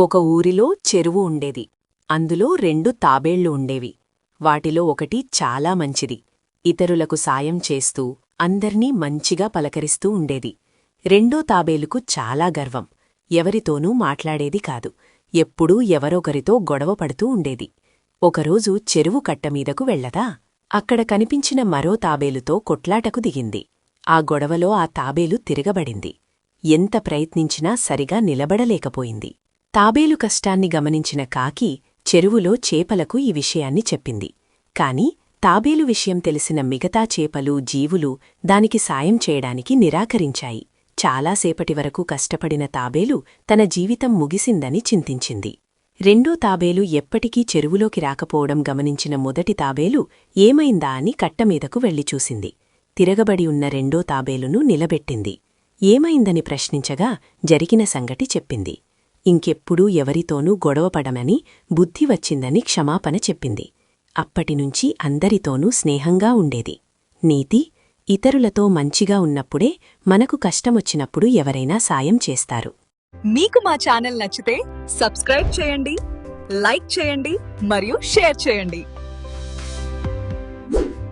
ఒక ఊరిలో చెరువు ఉండేది. అందులో 2 తాబేళ్లు ఉండేవి. వాటిలో ఒకటి చాలా మంచిది. ఇతరులకు సాయం చేస్తూ అందర్నీ మంచిగా పలకరిస్తూ ఉండేది. రెండో తాబేలుకు చాలా గర్వం. ఎవరితోనూ మాట్లాడేది కాదు. ఎప్పుడూ ఎవరొకరితో గొడవ పడుతూ ఉండేది. ఒకరోజు చెరువు కట్టమీదకు వెళ్లదా అక్కడ కనిపించిన మరో తాబేలుతో కొట్లాటకు దిగింది. ఆ గొడవలో ఆ తాబేలు తిరగబడింది. ఎంత ప్రయత్నించినా సరిగా నిలబడలేకపోయింది. తాబేలు కష్టాన్ని గమనించిన కాకి చెరువులో చేపలకు ఈ విషయాన్ని చెప్పింది. కాని తాబేలు విషయం తెలిసిన మిగతా చేపలు, జీవులు దానికి సాయం చేయడానికి నిరాకరించాయి. చాలాసేపటి వరకు కష్టపడిన తాబేలు తన జీవితం ముగిసిందని చింతించింది. రెండో తాబేలు ఎప్పటికీ చెరువులోకి రాకపోవడం గమనించిన మొదటి తాబేలు ఏమైందా అని కట్టమీదకు వెళ్లి చూసింది. తిరగబడి ఉన్న రెండో తాబేలును నిలబెట్టింది. ఏమైందని ప్రశ్నించగా జరిగిన సంగతి చెప్పింది. ఇంకెప్పుడూ ఎవరితోనూ గొడవపడమని బుద్ధి వచ్చిందని క్షమాపణ చెప్పింది. అప్పటినుంచి అందరితోనూ స్నేహంగా ఉండేది. నీతి: ఇతరులతో మంచిగా ఉన్నప్పుడే మనకు కష్టమొచ్చినప్పుడు ఎవరైనా సాయం చేస్తారు. మీకు మా ఛానల్ నచ్చితే సబ్స్క్రైబ్ చేయండి, లైక్ చేయండి మరియు షేర్ చేయండి.